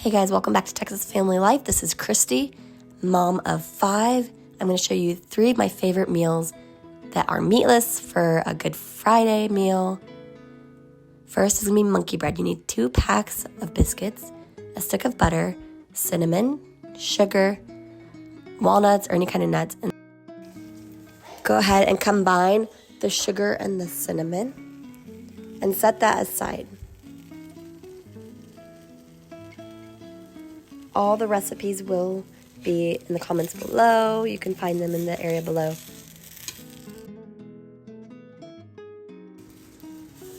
Hey guys, welcome back to Texas Family Life. This is Christy, mom of 5. I'm going to show you 3 of my favorite meals that are meatless for a Good Friday meal. First is going to be monkey bread. You need 2 packs of biscuits, a stick of butter, cinnamon, sugar, walnuts, or any kind of nuts. And go ahead and combine the sugar and the cinnamon and set that aside. All the recipes will be in the comments below. You can find them in the area below.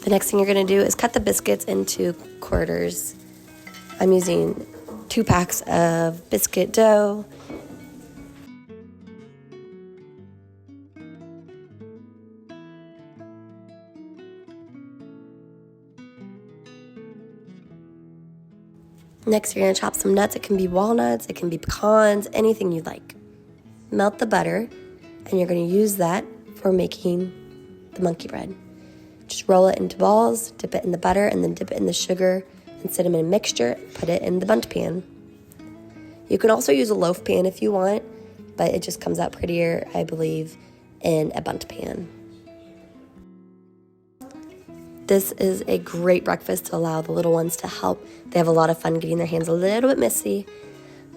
The next thing you're going to do is cut the biscuits into quarters. I'm using 2 packs of biscuit dough. Next, you're going to chop some nuts. It can be walnuts, it can be pecans, anything you like. Melt the butter, and you're going to use that for making the monkey bread. Just roll it into balls, dip it in the butter, and then dip it in the sugar and cinnamon mixture, put it in the bundt pan. You can also use a loaf pan if you want, but it just comes out prettier, I believe, in a bundt pan. This is a great breakfast to allow the little ones to help. They have a lot of fun getting their hands a little bit messy.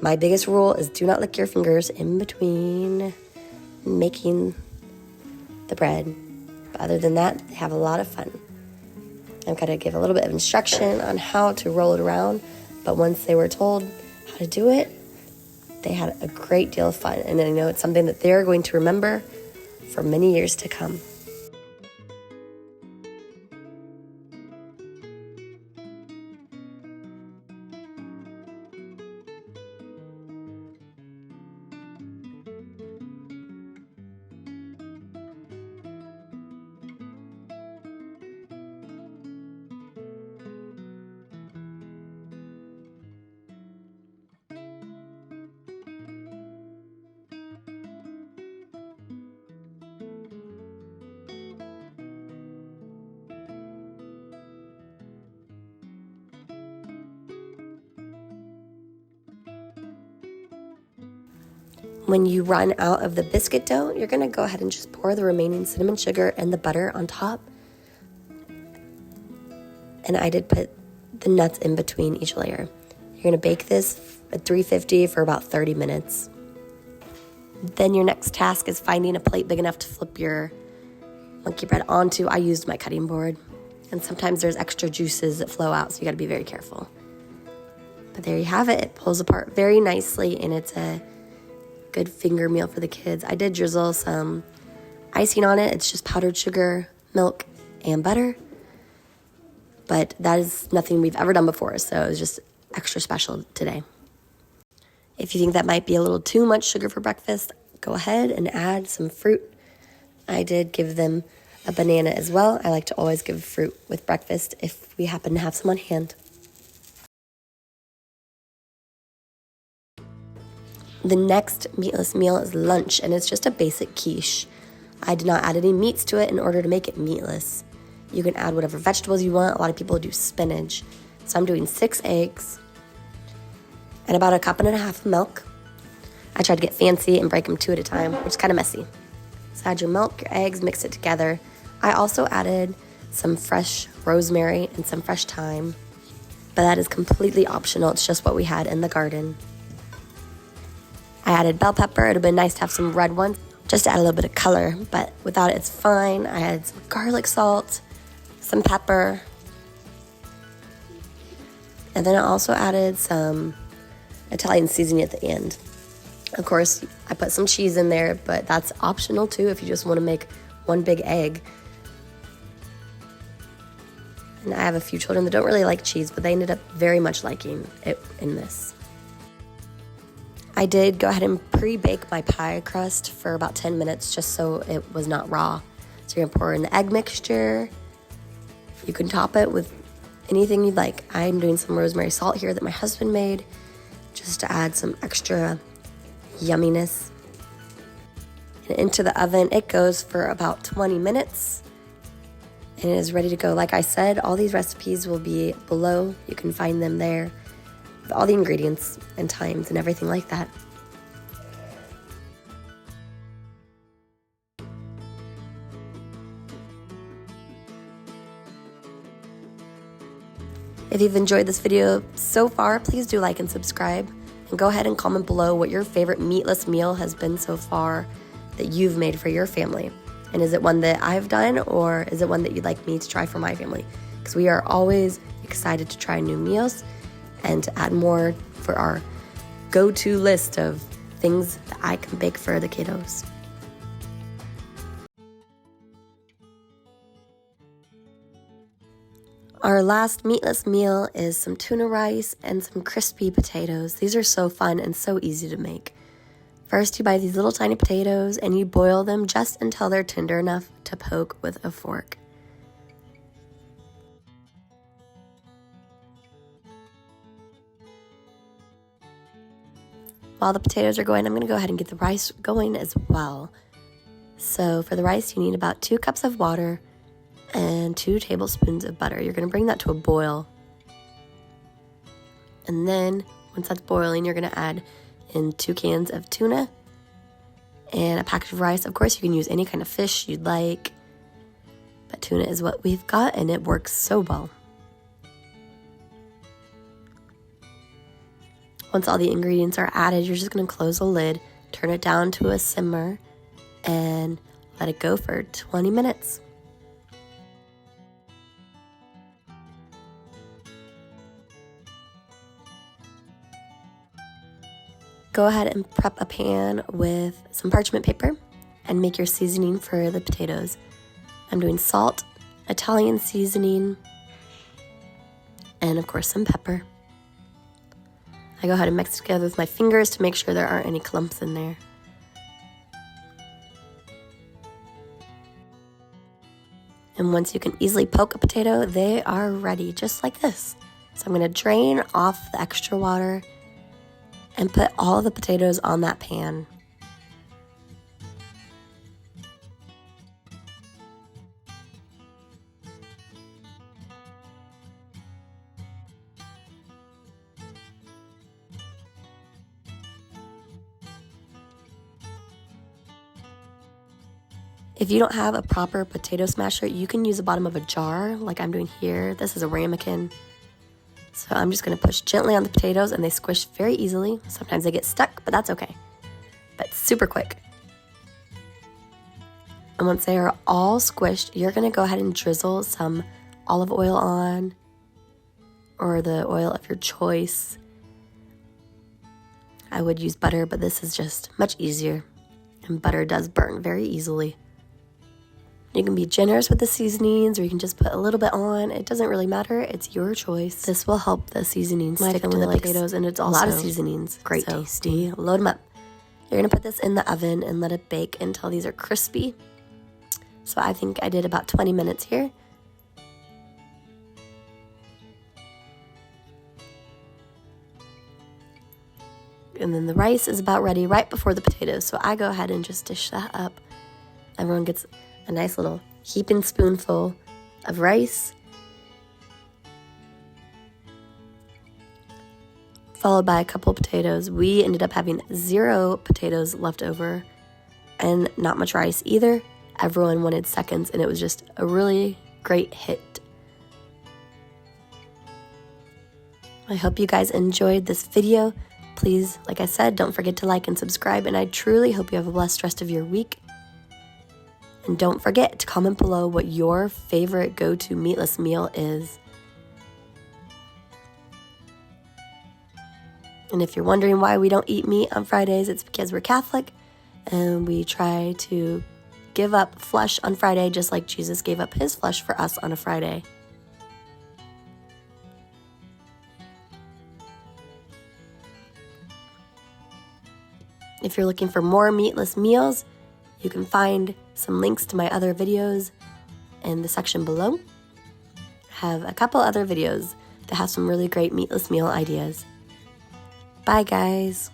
My biggest rule is do not lick your fingers in between making the bread. But other than that, they have a lot of fun. I've got to give a little bit of instruction on how to roll it around, but once they were told how to do it, they had a great deal of fun. And I know it's something that they're going to remember for many years to come. When you run out of the biscuit dough, you're going to go ahead and just pour the remaining cinnamon sugar and the butter on top. And I did put the nuts in between each layer. You're going to bake this at 350 for about 30 minutes. Then your next task is finding a plate big enough to flip your monkey bread onto. I used my cutting board. And sometimes there's extra juices that flow out, so you got to be very careful. But there you have it. It pulls apart very nicely, and it's a good finger meal for the kids. I did drizzle some icing on it. It's just powdered sugar, milk, and butter. But that is nothing we've ever done before, so it was just extra special today. If you think that might be a little too much sugar for breakfast, go ahead and add some fruit. I did give them a banana as well. I like to always give fruit with breakfast if we happen to have some on hand. The next meatless meal is lunch, and it's just a basic quiche. I did not add any meats to it in order to make it meatless. You can add whatever vegetables you want. A lot of people do spinach. So I'm doing 6 eggs and about 1.5 cups of milk. I tried to get fancy and break them 2 at a time, which is kind of messy. So add your milk, your eggs, mix it together. I also added some fresh rosemary and some fresh thyme, but that is completely optional. It's just what we had in the garden. I added bell pepper. It would have been nice to have some red ones, just to add a little bit of color, but without it, it's fine. I added some garlic salt, some pepper, and then I also added some Italian seasoning at the end. Of course, I put some cheese in there, but that's optional too if you just want to make one big egg. And I have a few children that don't really like cheese, but they ended up very much liking it in this. I did go ahead and pre-bake my pie crust for about 10 minutes just so it was not raw. So you're going to pour in the egg mixture. You can top it with anything you'd like. I'm doing some rosemary salt here that my husband made just to add some extra yumminess. And into the oven it goes for about 20 minutes. And it is ready to go. Like I said, all these recipes will be below. You can find them there. all the ingredients and times and everything like that. If you've enjoyed this video so far, please do like and subscribe. And go ahead and comment below what your favorite meatless meal has been so far that you've made for your family. And is it one that I've done, or is it one that you'd like me to try for my family? Because we are always excited to try new meals and to add more for our go-to list of things that I can bake for the kiddos. Our last meatless meal is some tuna rice and some crispy potatoes. These are so fun and so easy to make. First, you buy these little tiny potatoes and you boil them just until they're tender enough to poke with a fork. While the potatoes are going, I'm going to go ahead and get the rice going as well. So for the rice, you need about 2 cups of water and 2 tablespoons of butter. You're going to bring that to a boil. And then once that's boiling, you're going to add in 2 cans of tuna and a package of rice. Of course, you can use any kind of fish you'd like, but tuna is what we've got and it works so well. Once all the ingredients are added, you're just going to close the lid, turn it down to a simmer, and let it go for 20 minutes. Go ahead and prep a pan with some parchment paper and make your seasoning for the potatoes. I'm doing salt, Italian seasoning, and of course some pepper. I go ahead and mix it together with my fingers to make sure there aren't any clumps in there. And once you can easily poke a potato, they are ready, just like this. So I'm going to drain off the extra water and put all the potatoes on that pan. If you don't have a proper potato smasher, you can use the bottom of a jar like I'm doing here. This is a ramekin. So I'm just going to push gently on the potatoes and they squish very easily. Sometimes they get stuck, but that's okay. But super quick. And once they are all squished, you're going to go ahead and drizzle some olive oil on, or the oil of your choice. I would use butter, but this is just much easier. And butter does burn very easily. You can be generous with the seasonings, or you can just put a little bit on. It doesn't really matter. It's your choice. This will help the seasonings stick to the potatoes, and it's also a lot of seasonings. Great tasty. Load them up. You're going to put this in the oven and let it bake until these are crispy. So I think I did about 20 minutes here. And then the rice is about ready right before the potatoes. So I go ahead and just dish that up. Everyone gets a nice little heaping spoonful of rice, followed by a couple of potatoes. We ended up having 0 potatoes left over and not much rice either. Everyone wanted seconds, and it was just a really great hit. I hope you guys enjoyed this video. Please, like I said, don't forget to like and subscribe, and I truly hope you have a blessed rest of your week. And don't forget to comment below what your favorite go-to meatless meal is. And if you're wondering why we don't eat meat on Fridays, it's because we're Catholic and we try to give up flesh on Friday just like Jesus gave up his flesh for us on a Friday. If you're looking for more meatless meals, you can find some links to my other videos in the section below. I have a couple other videos that have some really great meatless meal ideas. Bye, guys.